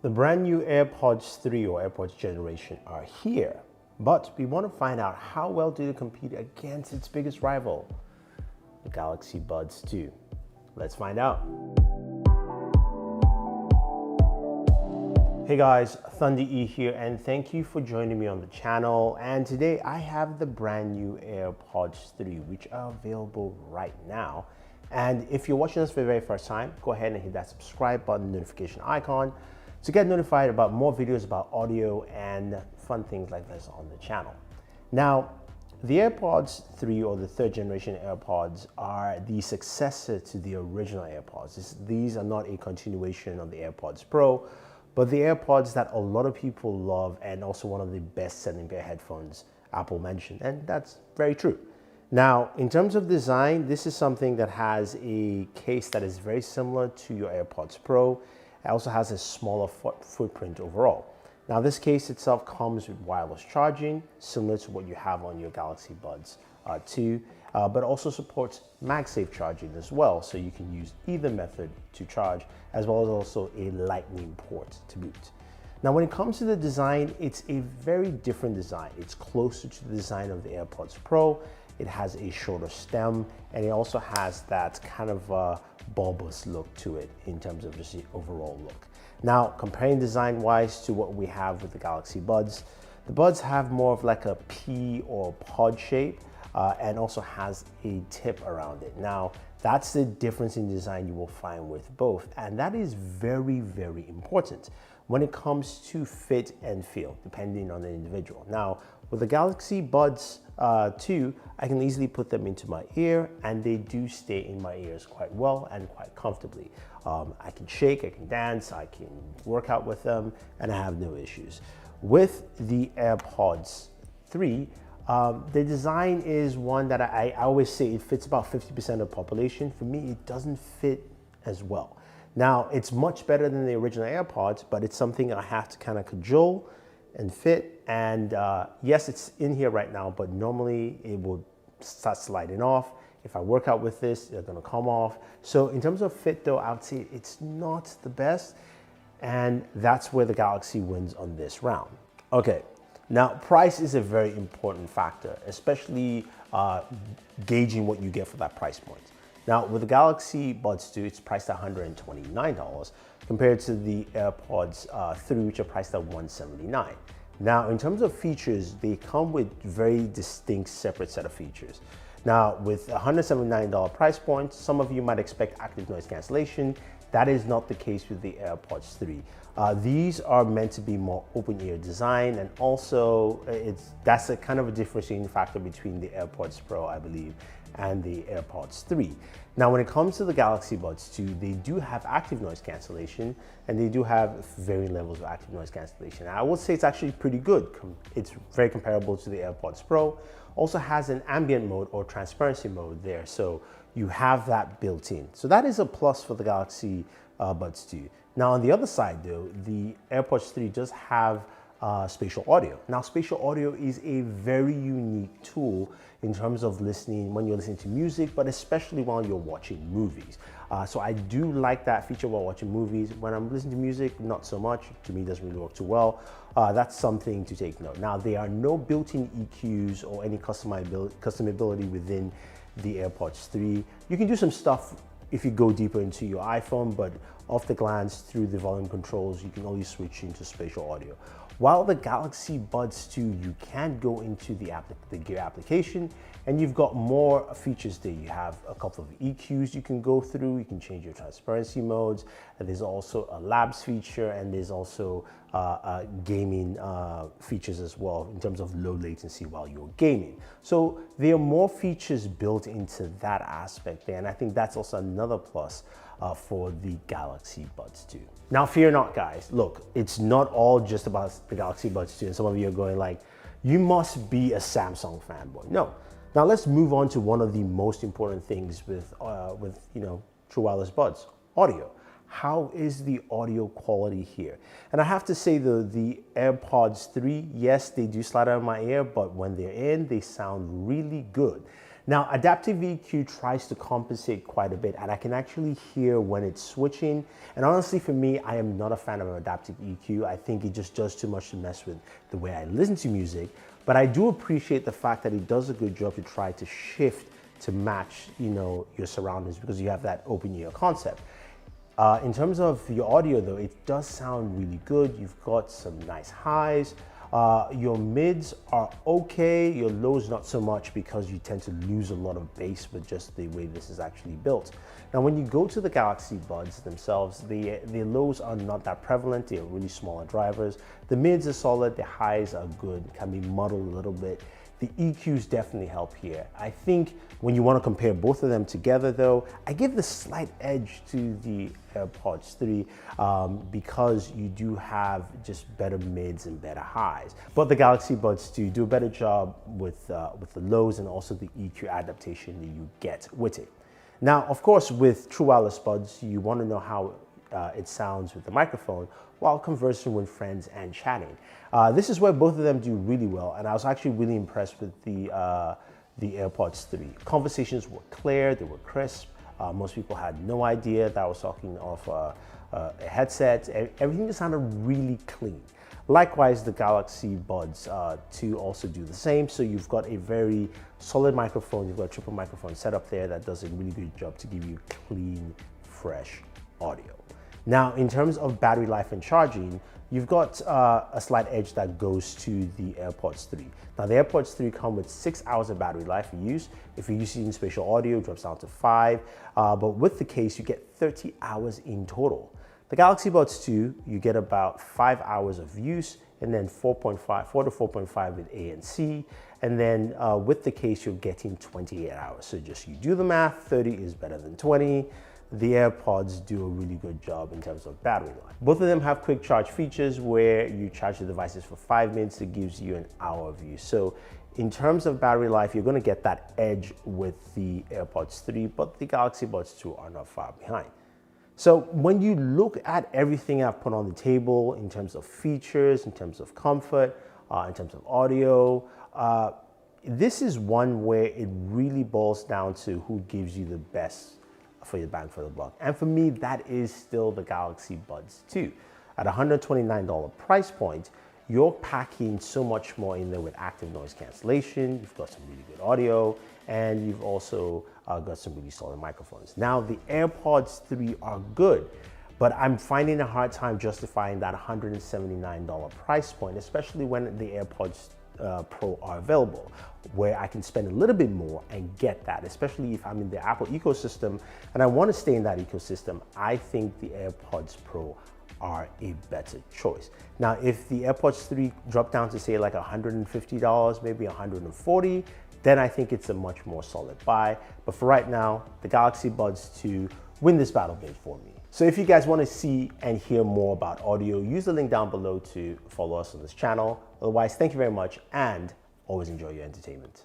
The brand new AirPods 3 or AirPods generation are here, but we want to find out how well do they compete against its biggest rival, the Galaxy Buds 2. Let's find out. Hey guys, Thunder E here, and thank you for joining me on the channel. And today I have the brand new AirPods 3, which are available right now. And if you're watching this for the very first time, go ahead and hit that subscribe button, notification icon, to get notified about more videos about audio and fun things like this on the channel. Now, the AirPods 3 or the third generation AirPods are the successor to the original AirPods. These are not a continuation of the AirPods Pro, but the AirPods that a lot of people love and also one of the best selling pair of headphones Apple mentioned, and that's very true. Now, in terms of design, this is something that has a case that is very similar to your AirPods Pro. It also has a smaller footprint overall. Now, this case itself comes with wireless charging, similar to what you have on your Galaxy Buds 2, but also supports MagSafe charging as well, so you can use either method to charge, as well as also a lightning port to boot. Now, when it comes to the design, it's a very different design. It's closer to the design of the AirPods Pro. It has a shorter stem, and it also has that kind of bulbous look to it in terms of just the overall look. Now, comparing design-wise to what we have with the Galaxy Buds, the Buds have more of like a pea or pod shape, and also has a tip around it. Now, that's the difference in design you will find with both, and that is very, very important when it comes to fit and feel, depending on the individual. Now, with the Galaxy Buds 2, I can easily put them into my ear, and they do stay in my ears quite well and quite comfortably. I can shake, I can dance, I can work out with them, and I have no issues. With the AirPods 3, the design is one that I always say it fits about 50% of the population. For me, it doesn't fit as well. Now, it's much better than the original AirPods, but it's something I have to kind of cajole and fit. And yes, it's in here right now, but normally it will start sliding off. If I work out with this, they're gonna come off. So in terms of fit though, I would say it's not the best. And that's where the Galaxy wins on this round. Okay, now price is a very important factor, especially gauging what you get for that price point. Now, with the Galaxy Buds 2, it's priced at $129 compared to the AirPods 3, which are priced at $179. Now, in terms of features, they come with very distinct separate set of features. Now, with a $179 price point, some of you might expect active noise cancellation. That is not the case with the AirPods 3. These are meant to be more open ear design, and also that's a kind of a differentiating factor between the AirPods Pro, I believe, and the AirPods 3. Now, when it comes to the Galaxy Buds 2, they do have active noise cancellation, and they do have varying levels of active noise cancellation. I would say it's actually pretty good. It's very comparable to the AirPods Pro. Also has an ambient mode or transparency mode there, so you have that built in. So that is a plus for the Galaxy Buds 2. Now, on the other side though, the AirPods 3 does have spatial audio. Now, spatial audio is a very unique tool in terms of listening when you're listening to music, but especially while you're watching movies. So I do like that feature while watching movies. When I'm listening to music, not so much. To me, it doesn't really work too well. That's something to take note. Now, there are no built-in EQs or any customability within the AirPods 3. You can do some stuff if you go deeper into your iPhone, but off the glance through the volume controls, you can only switch into spatial audio. While the Galaxy Buds 2, you can go into the gear application, and you've got more features there. You have a couple of EQs you can go through. You can change your transparency modes. And there's also a labs feature, and there's also gaming features as well in terms of low latency while you're gaming. So there are more features built into that aspect there, and I think that's also another plus for the Galaxy Buds 2. Now, fear not, guys. Look, it's not all just about the Galaxy Buds 2, and some of you are going like, you must be a Samsung fanboy. No. Now let's move on to one of the most important things with true wireless buds: audio. How is the audio quality here? And I have to say the AirPods 3, yes, they do slide out of my ear, but when they're in, they sound really good. Now, adaptive EQ tries to compensate quite a bit, and I can actually hear when it's switching. And honestly, for me, I am not a fan of adaptive EQ. I think it just does too much to mess with the way I listen to music. But I do appreciate the fact that it does a good job to try to shift to match, your surroundings, because you have that open ear concept. In terms of your audio though, it does sound really good. You've got some nice highs. Your mids are okay, your lows not so much, because you tend to lose a lot of bass with just the way this is actually built. Now, when you go to the Galaxy Buds themselves, the lows are not that prevalent. They're really smaller drivers. The mids are solid, the highs are good, can be muddled a little bit. The EQs definitely help here. I think when you want to compare both of them together though, I give the slight edge to the AirPods 3 because you do have just better mids and better highs. But the Galaxy Buds 2 do a better job with the lows and also the EQ adaptation that you get with it. Now, of course, with true wireless buds, you want to know how it sounds with the microphone while conversing with friends and chatting. This is where both of them do really well, and I was actually really impressed with the AirPods 3. Conversations were clear, they were crisp. Most people had no idea that I was talking off a headset. Everything just sounded really clean. Likewise, the Galaxy Buds 2 also do the same. So you've got a very solid microphone, you've got a triple microphone set up there that does a really good job to give you clean, fresh audio. Now, in terms of battery life and charging, you've got a slight edge that goes to the AirPods 3. Now, the AirPods 3 come with 6 hours of battery life for use. If you're using spatial audio, it drops down to 5. But with the case, you get 30 hours in total. The Galaxy Buds 2, you get about 5 hours of use, and then 4 to 4.5 with ANC. And then with the case, you're getting 28 hours. So just you do the math, 30 is better than 20. The AirPods do a really good job in terms of battery life. Both of them have quick charge features where you charge the devices for 5 minutes. It gives you an hour of use. So in terms of battery life, you're going to get that edge with the AirPods 3, but the Galaxy Buds 2 are not far behind. So when you look at everything I've put on the table in terms of features, in terms of comfort, in terms of audio, this is one where it really boils down to who gives you the best for your bang for the buck. And for me, that is still the Galaxy Buds 2. At $129 price point, you're packing so much more in there with active noise cancellation. You've got some really good audio, and you've also got some really solid microphones. Now, the AirPods 3 are good, but I'm finding a hard time justifying that $179 price point, especially when the AirPods Pro are available, where I can spend a little bit more and get that, especially if I'm in the Apple ecosystem and I want to stay in that ecosystem. I think the AirPods Pro are a better choice. Now, if the AirPods 3 drop down to say like $150, maybe $140, then I think it's a much more solid buy. But for right now, the Galaxy Buds 2 win this battle bid for me. So if you guys want to see and hear more about audio, use the link down below to follow us on this channel. Otherwise, thank you very much and always enjoy your entertainment.